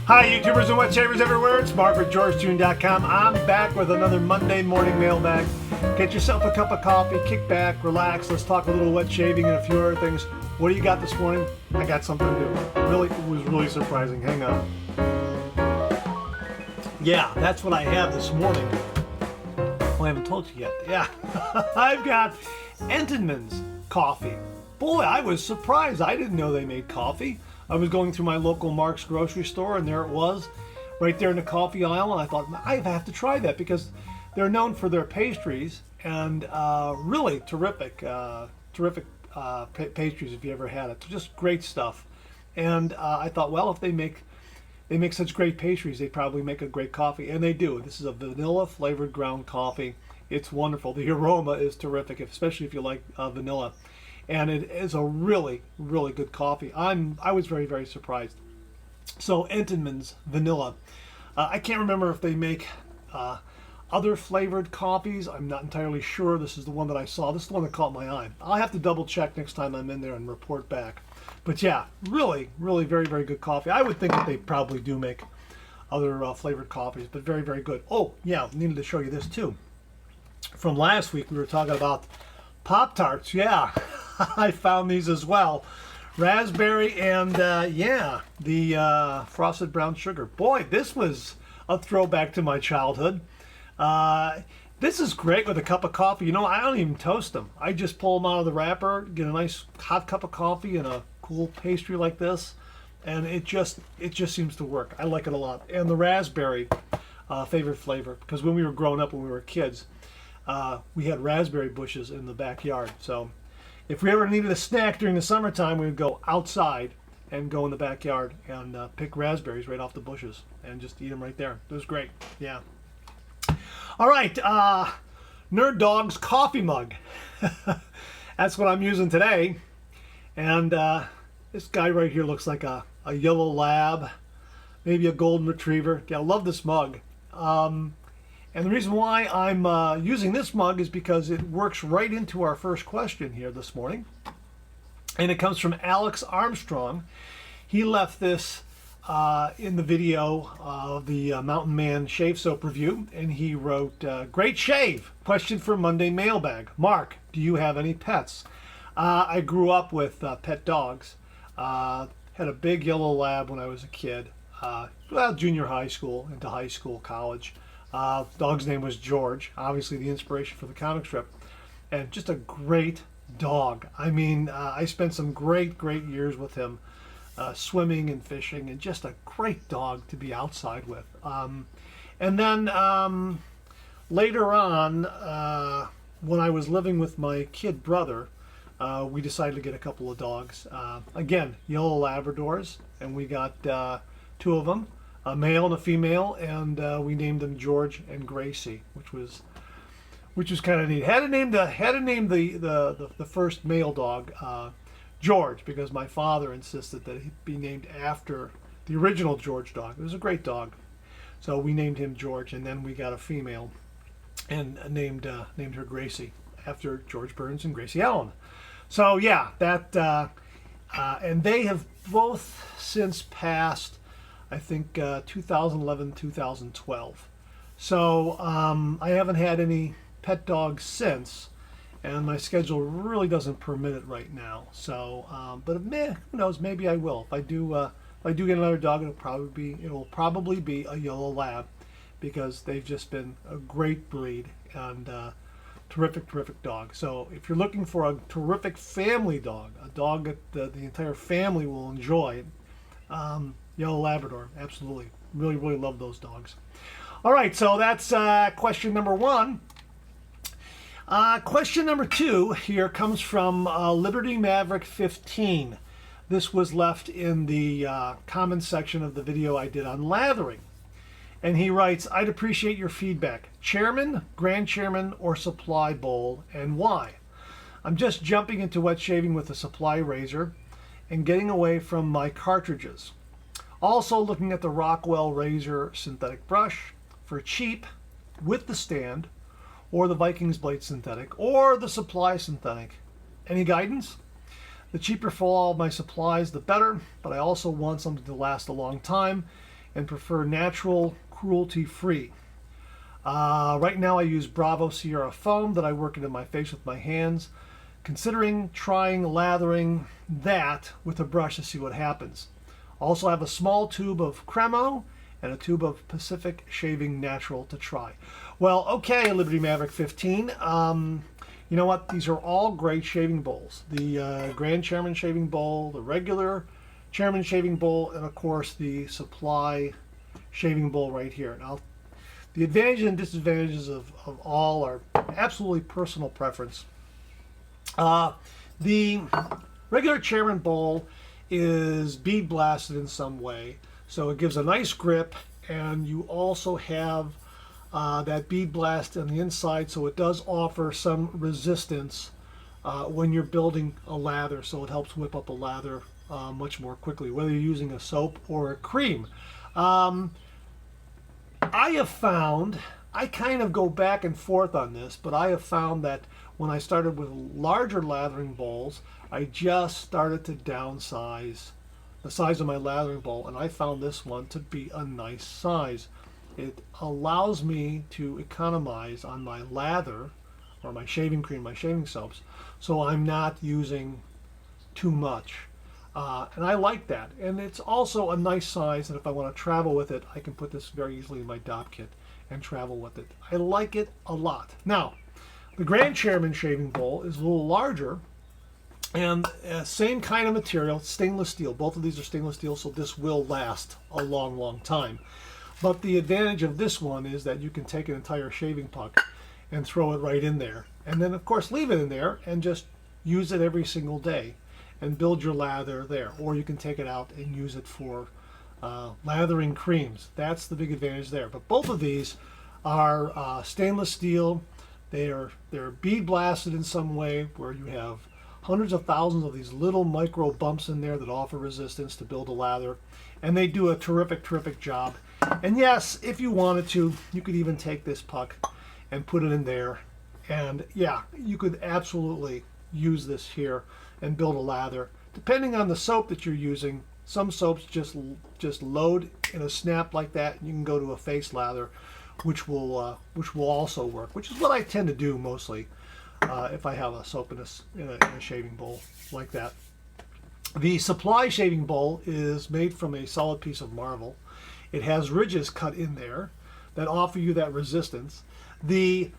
Hi, YouTubers and wet shavers everywhere. It's Mark with GeorgeTune.com. I'm back with another Monday morning mailbag. Get yourself a cup of coffee, kick back, relax. Let's talk a little wet shaving and a few other things. What do you got this morning? I got something new. It was really surprising. Hang on. Yeah, that's what I have this morning. Well, I haven't told you yet. Yeah, I've got Entenmann's coffee. Boy, I was surprised. I didn't know they made coffee. I was going through my local Mark's grocery store, and there it was, right there in the coffee aisle, and I thought, I have to try that because they're known for their pastries, and really terrific pastries if you ever had it. Just great stuff. And I thought, well, if they make such great pastries, they probably make a great coffee, and they do. This is a vanilla flavored ground coffee. It's wonderful. The aroma is terrific, especially if you like vanilla. And it is a really, really good coffee. I was very, very surprised. So Entenmann's vanilla. I can't remember if they make other flavored coffees. I'm not entirely sure. This is the one that I saw. This is the one that caught my eye. I'll have to double check next time I'm in there and report back. But yeah, really, really very, very good coffee. I would think that they probably do make other flavored coffees, but very, very good. Oh, yeah, needed to show you this too. From last week, we were talking about Pop-Tarts. Yeah, I found these as well. Raspberry and, yeah, the frosted brown sugar. Boy, this was a throwback to my childhood. This is great with a cup of coffee. You know, I don't even toast them. I just pull them out of the wrapper, get a nice hot cup of coffee and a cool pastry like this, and it just seems to work. I like it a lot. And the raspberry, favorite flavor, because when we were growing up, when we were kids, we had raspberry bushes in the backyard. So if we ever needed a snack during the summertime, we would go outside and go in the backyard and pick raspberries right off the bushes and just eat them right there. It was great. Yeah. All right, Nerd Dog's coffee mug. That's what I'm using today. And this guy right here looks like a yellow lab, maybe a golden retriever. Yeah, I love this mug. And the reason why I'm using this mug is because it works right into our first question here this morning. And it comes from Alex Armstrong. He left this in the video of the Mountain Man Shave Soap review, and he wrote, great shave! Question for Monday mailbag. Mark, do you have any pets? I grew up with pet dogs. Had a big yellow lab when I was a kid. Well, junior high school, into high school, college. Dog's name was George, obviously the inspiration for the comic strip. And just a great dog. I mean, I spent some great years with him. Swimming and fishing, and just a great dog to be outside with. And then later on, when I was living with my kid brother, we decided to get a couple of dogs. Again, yellow Labradors, and we got two of them, a male and a female, and we named them George and Gracie, which was kind of neat. Had to name the first male dog George, because my father insisted that he be named after the original George dog. It was a great dog. So we named him George, and then we got a female and named her Gracie after George Burns and Gracie Allen. So yeah, that and they have both since passed, I think 2011, 2012. So I haven't had any pet dogs since. And my schedule really doesn't permit it right now. So, but who knows? Maybe I will. If I do get another dog, it'll probably be a yellow lab, because they've just been a great breed and terrific dog. So, if you're looking for a terrific family dog, a dog that the entire family will enjoy, yellow Labrador, absolutely, really love those dogs. All right, so that's question number one. Question number two here comes from Liberty Maverick 15. This was left in the comments section of the video I did on lathering. And he writes, I'd appreciate your feedback. Chairman, Grand Chairman, or Supply Bowl, and why? I'm just jumping into wet shaving with a Supply razor and getting away from my cartridges. Also looking at the Rockwell Razor synthetic brush for cheap with the stand, or the Vikings blade synthetic, or the Supply synthetic. Any guidance? The cheaper for all my supplies, the better, but I also want something to last a long time and prefer natural, cruelty-free. Right now I use Bravo Sierra foam that I work into my face with my hands. Considering trying lathering that with a brush to see what happens. Also I have a small tube of Cremo and a tube of Pacific Shaving Natural to try. Well, okay, Liberty Maverick 15. You know what? These are all great shaving bowls. The Grand Chairman Shaving Bowl, the regular Chairman Shaving Bowl, and of course the Supply Shaving Bowl right here. Now, the advantages and disadvantages of all are absolutely personal preference. The regular Chairman Bowl is bead blasted in some way, so it gives a nice grip, and you also have that bead blast on the inside, so it does offer some resistance when you're building a lather, so it helps whip up a lather much more quickly, whether you're using a soap or a cream. I have found, I kind of go back and forth on this, but I have found that when I started with larger lathering bowls, I just started to downsize the size of my lathering bowl, and I found this one to be a nice size. It allows me to economize on my lather, or my shaving cream, my shaving soaps, so I'm not using too much. And I like that. And it's also a nice size, and if I want to travel with it, I can put this very easily in my dop kit and travel with it. I like it a lot. Now, the Grand Chairman Shaving Bowl is a little larger, and same kind of material, stainless steel. Both of these are stainless steel, so this will last a long, long time. But the advantage of this one is that you can take an entire shaving puck and throw it right in there. And then, of course, leave it in there and just use it every single day and build your lather there. Or you can take it out and use it for lathering creams. That's the big advantage there. But both of these are stainless steel. They're bead blasted in some way, where you have hundreds of thousands of these little micro bumps in there that offer resistance to build a lather. And they do a terrific, terrific job. And yes, if you wanted to, you could even take this puck and put it in there. And yeah, you could absolutely use this here and build a lather. Depending on the soap that you're using, some soaps just load in a snap like that, and you can go to a face lather, which will also work, which is what I tend to do mostly if I have a soap in a shaving bowl like that. The Supply Shaving Bowl is made from a solid piece of marble. It has ridges cut in there that offer you that resistance. The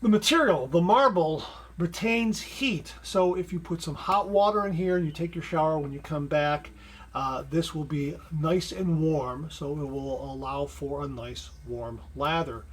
material, the marble, retains heat. So if you put some hot water in here and you take your shower, when you come back, this will be nice and warm, so it will allow for a nice warm lather.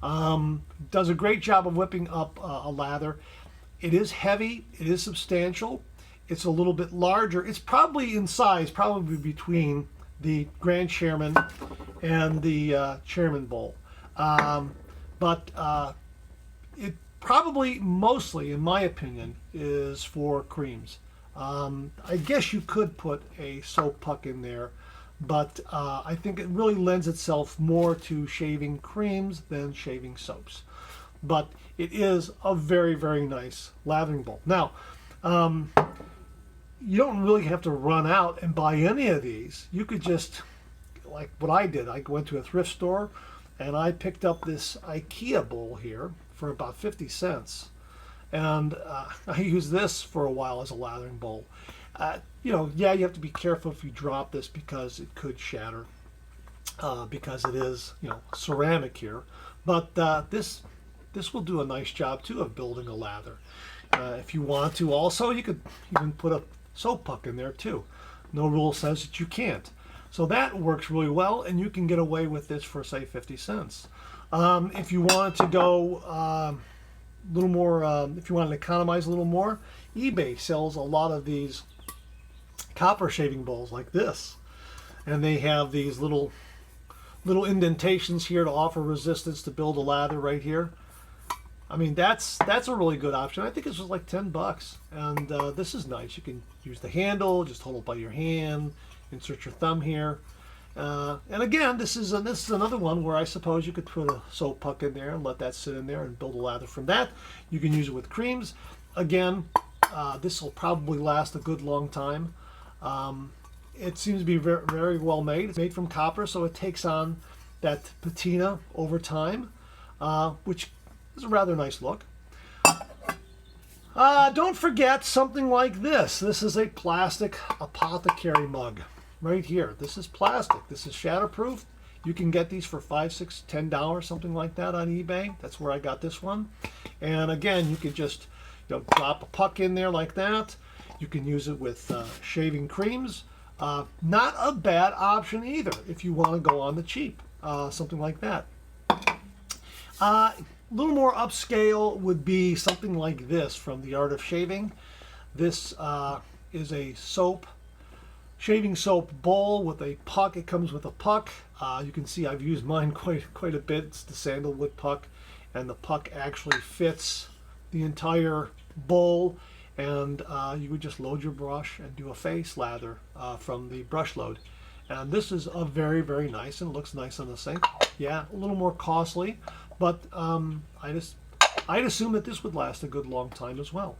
Does a great job of whipping up a lather. It is heavy, it is substantial, it's a little bit larger. It's probably in size, probably between the Grand Chairman and the Chairman Bowl. But it probably mostly, in my opinion, is for creams. I guess you could put a soap puck in there, but I think it really lends itself more to shaving creams than shaving soaps. But it is a very, very nice lathering bowl. Now, you don't really have to run out and buy any of these. You could just, like what I did, I went to a thrift store and I picked up this IKEA bowl here for about 50 cents. And I used this for a while as a lathering bowl. You know, yeah, you have to be careful if you drop this because it could shatter because it is, you know, ceramic here. But this will do a nice job too of building a lather. If you want to also, you could even put a soap puck in there too. No rule says that you can't. So that works really well, and you can get away with this for, say, 50 cents. If you wanted to go a little more, if you wanted to economize a little more, eBay sells a lot of these copper shaving bowls like this. And they have these little indentations here to offer resistance to build a lather right here. I mean, that's a really good option. I think it's just like 10 bucks. And this is nice. You can use the handle, just hold it by your hand, insert your thumb here. And again, this is another one where I suppose you could put a soap puck in there and let that sit in there and build a lather from that. You can use it with creams. Again, this will probably last a good long time. it seems to be very, very well made. It's made from copper, so it takes on that patina over time, which is a rather nice look. Don't forget something like this. This is a plastic apothecary mug right here. This is plastic. This is shatterproof. You can get these for $5, $6, $10, something like that on eBay. That's where I got this one. And again, you could just drop a puck in there like that. You can use it with shaving creams. Not a bad option either if you want to go on the cheap. Something like that. A little more upscale would be something like this from The Art of Shaving. This is a shaving soap bowl with a puck. It comes with a puck. You can see I've used mine quite a bit. It's the sandalwood puck, and the puck actually fits the entire bowl. And you would just load your brush and do a face lather from the brush load. And this is a very, very nice, and looks nice on the sink. Yeah, a little more costly, but I'd assume that this would last a good long time as well.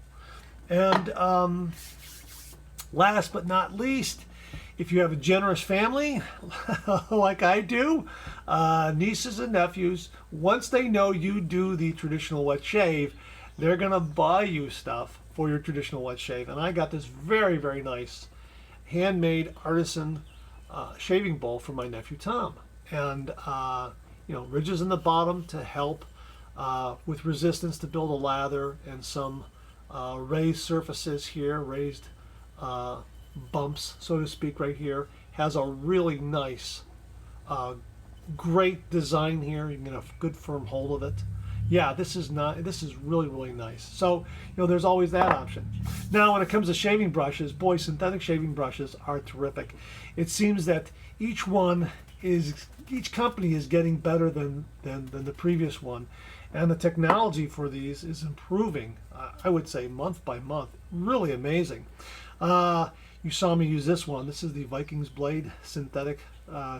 And last but not least, if you have a generous family, like I do, nieces and nephews, once they know you do the traditional wet shave, they're gonna buy you stuff for your traditional wet shave. And I got this very, very nice handmade artisan shaving bowl for my nephew Tom, and ridges in the bottom to help with resistance to build a lather, and some raised surfaces here, raised bumps, so to speak, right here. Has a really nice, great design here. You can get a good firm hold of it. Yeah, this is really, really nice. So, there's always that option. Now, when it comes to shaving brushes, boy, synthetic shaving brushes are terrific. It seems that each company is getting better than the previous one, and the technology for these is improving. I would say month by month. Really amazing. You saw me use this one. This is the Vikings blade synthetic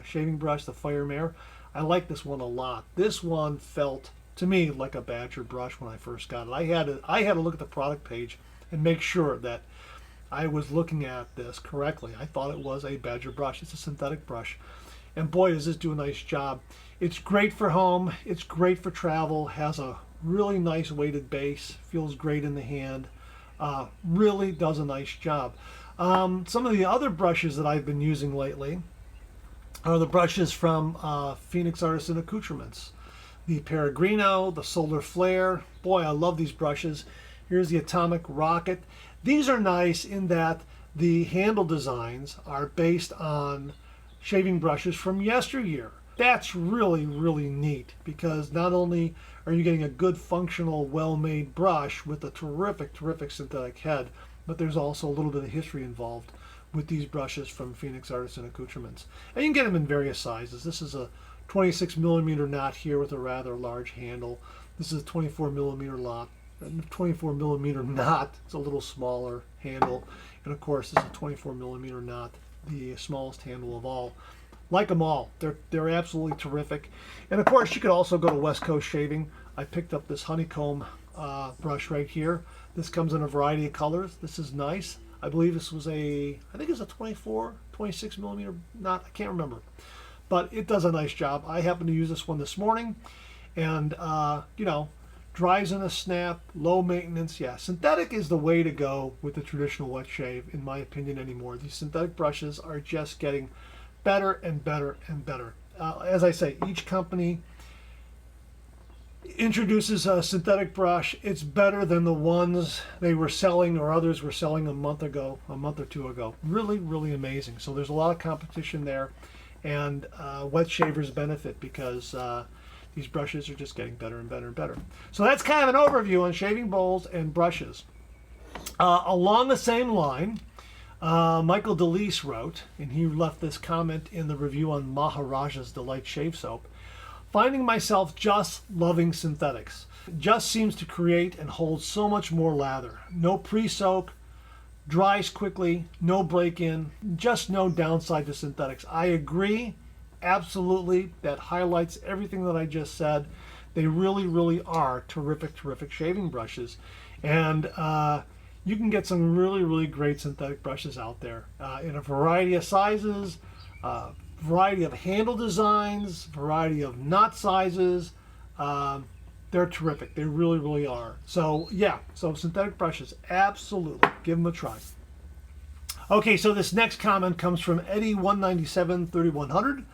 shaving brush, the Firemare. I like this one a lot. This one felt to me like a Badger brush when I first got it. I had to look at the product page and make sure that I was looking at this correctly. I thought it was a Badger brush. It's a synthetic brush. And boy, does this do a nice job. It's great for home. It's great for travel. Has a really nice weighted base. Feels great in the hand. Really does a nice job. Some of the other brushes that I've been using lately are the brushes from Phoenix Artisan Accoutrements. The Peregrino, the Solar Flare. Boy, I love these brushes. Here's the Atomic Rocket. These are nice in that the handle designs are based on shaving brushes from yesteryear. That's really, really neat, because not only are you getting a good functional, well-made brush with a terrific, terrific synthetic head, but there's also a little bit of history involved with these brushes from Phoenix Artisan Accoutrements. And you can get them in various sizes. This is a 26 millimeter knot here with a rather large handle. This is a 24 millimeter knot. It's a little smaller handle. And of course, this is a 24 millimeter knot, the smallest handle of all. Like them all. They're absolutely terrific. And of course, you could also go to West Coast Shaving. I picked up this honeycomb brush right here. This comes in a variety of colors. This is nice. I believe this was I think it's a 26 millimeter knot. I can't remember. But it does a nice job. I happen to use this one this morning, and dries in a snap, low maintenance. Yeah, synthetic is the way to go with the traditional wet shave, in my opinion, anymore. These synthetic brushes are just getting better and better and better. As I say, each company introduces a synthetic brush. It's better than the ones they were selling or others were selling a month or two ago. Really, really amazing. So there's a lot of competition there. And wet shavers benefit because these brushes are just getting better and better and better. So that's kind of an overview on shaving bowls and brushes. Along the same line, Michael DeLeese wrote, and he left this comment in the review on Maharaja's Delight Shave Soap, finding myself just loving synthetics. Just seems to create and hold so much more lather. No pre-soak, dries quickly, no break-in, just no downside to synthetics. I agree, absolutely. That highlights everything that I just said. They really, really are terrific, terrific shaving brushes. And you can get some really, really great synthetic brushes out there in a variety of sizes, variety of handle designs, variety of knot sizes. They're terrific. They really, really are. So yeah, so synthetic brushes, absolutely. Give them a try. Okay, so this next comment comes from Eddie1973100.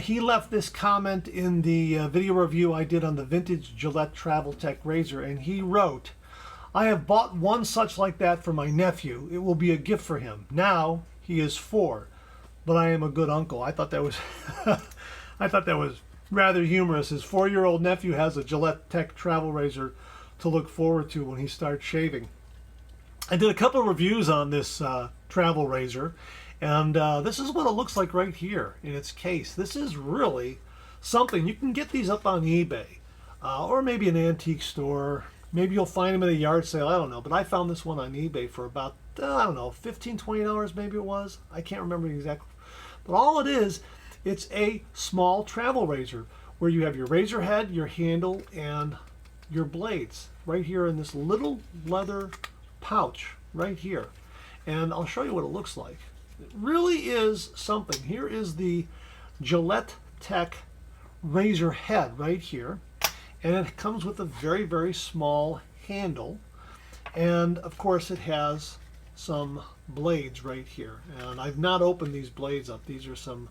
He left this comment in the video review I did on the vintage Gillette Travel Tech razor, and he wrote, "I have bought one such like that for my nephew. It will be a gift for him. Now he is 4, but I am a good uncle." I thought that was, I thought that was rather humorous. His 4-year-old nephew has a Gillette Tech travel razor to look forward to when he starts shaving. I did a couple of reviews on this travel razor, and this is what it looks like right here in its case. This is really something. You can get these up on eBay or maybe an antique store. Maybe you'll find them at a yard sale. I don't know. But I found this one on eBay for about, I don't know, $15, $20 maybe it was. I can't remember exactly. But all it is, it's a small travel razor where you have your razor head, your handle, and your blades right here in this little leather pouch right here. And I'll show you what it looks like. It really is something. Here is the Gillette Tech razor head right here. And it comes with a very, very small handle. And of course it has some blades right here. And I've not opened these blades up. These are some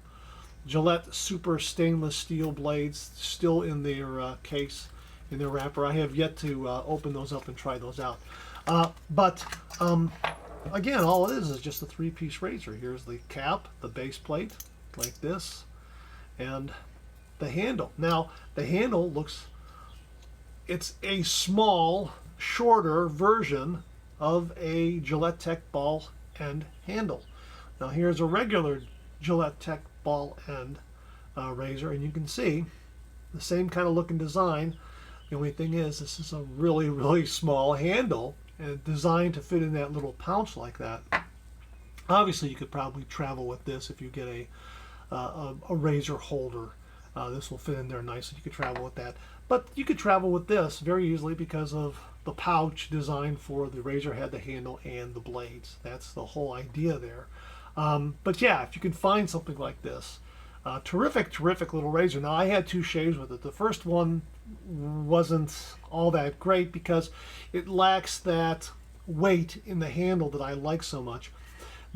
Gillette Super Stainless Steel blades still in their case, in their wrapper. I have yet to open those up and try those out. Again, all it is just a 3-piece razor. Here's the cap, the base plate, like this, and the handle. Now, the handle looks, it's a small, shorter version of a Gillette Tech ball end handle. Now, here's a regular Gillette Tech ball end razor, and you can see the same kind of look and design. The only thing is, this is a really, really small handle and designed to fit in that little pouch like that. Obviously, you could probably travel with this if you get a razor holder. This will fit in there nicely. You could travel with that. But you could travel with this very easily because of the pouch designed for the razor head, the handle, and the blades. That's the whole idea there. But yeah, if you can find something like this, terrific, terrific little razor. Now, I had 2 shaves with it. The first one wasn't all that great because it lacks that weight in the handle that I like so much.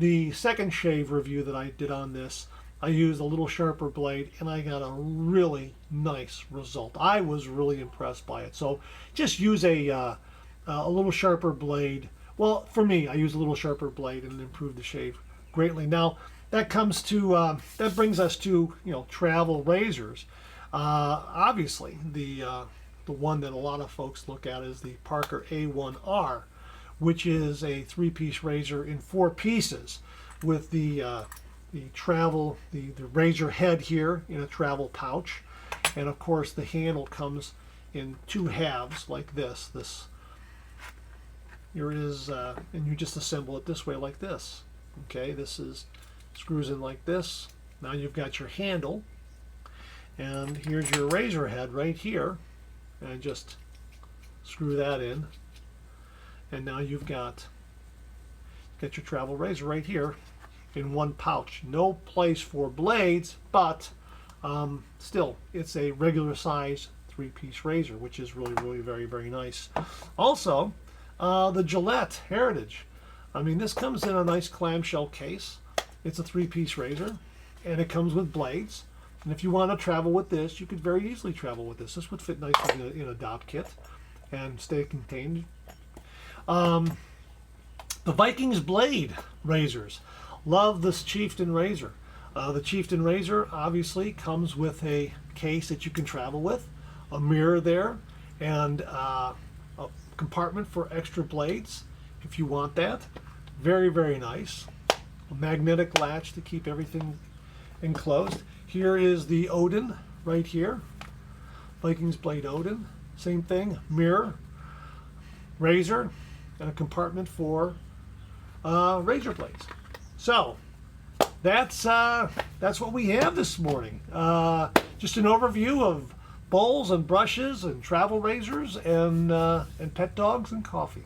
The second shave review that I did on this, I used a little sharper blade and I got a really nice result. I was really impressed by it. So just use a little sharper blade. Well, for me, I use a little sharper blade and it improved the shave greatly. Now, that comes to that brings us to, you know, travel razors. Obviously, the one that a lot of folks look at is the Parker A1R, which is a 3-piece razor in 4 pieces with the travel, the razor head here in a travel pouch, and of course the handle comes in 2 halves like this. Here it is, and you just assemble it this way like this. Okay, this is screws in like this. Now you've got your handle, and here's your razor head right here, and just screw that in, and now you've got your travel razor right here in 1 pouch. No place for blades, but still, it's a regular size 3-piece razor, which is really, really very, very nice. Also, the Gillette Heritage. I mean, this comes in a nice clamshell case. It's a 3-piece razor, and it comes with blades. And if you want to travel with this, you could very easily travel with this. This would fit nicely in a dop kit and stay contained. The Vikings blade razors. Love this Chieftain razor. The Chieftain razor obviously comes with a case that you can travel with, a mirror there, and a compartment for extra blades if you want that. Very, very nice. A magnetic latch to keep everything enclosed. Here is the Odin right here. Vikings blade Odin. Same thing, mirror, razor, and a compartment for razor blades. So that's what we have this morning. Just an overview of bowls and brushes and travel razors and pet dogs and coffee.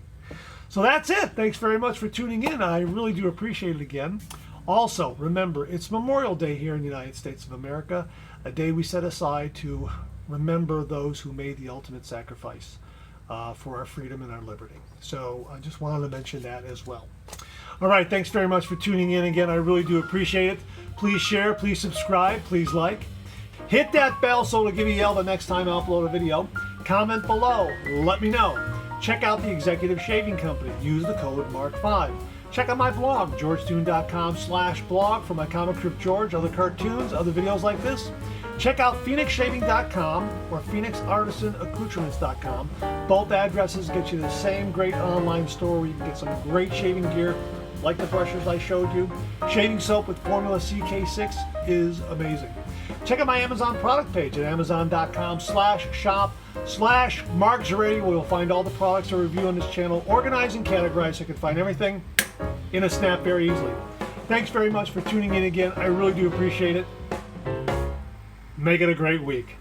So that's it. Thanks very much for tuning in. I really do appreciate it again. Also, remember, it's Memorial Day here in the United States of America, a day we set aside to remember those who made the ultimate sacrifice for our freedom and our liberty. So I just wanted to mention that as well. All right, thanks very much for tuning in again. I really do appreciate it. Please share, please subscribe, please like. Hit that bell so it'll give you a yell the next time I upload a video. Comment below, let me know. Check out the Executive Shaving Company. Use the code MARK5. Check out my blog, georgetune.com/blog for my comic strip George, other cartoons, other videos like this. Check out phoenixshaving.com or phoenixartisanaccoutrements.com. Both addresses get you the same great online store where you can get some great shaving gear like the brushes I showed you. Shaving soap with formula CK6 is amazing. Check out my Amazon product page at amazon.com/shop/markzarady, where you'll find all the products I review on this channel, organized and categorized so you can find everything in a snap very easily. Thanks very much for tuning in again. I really do appreciate it. Make it a great week.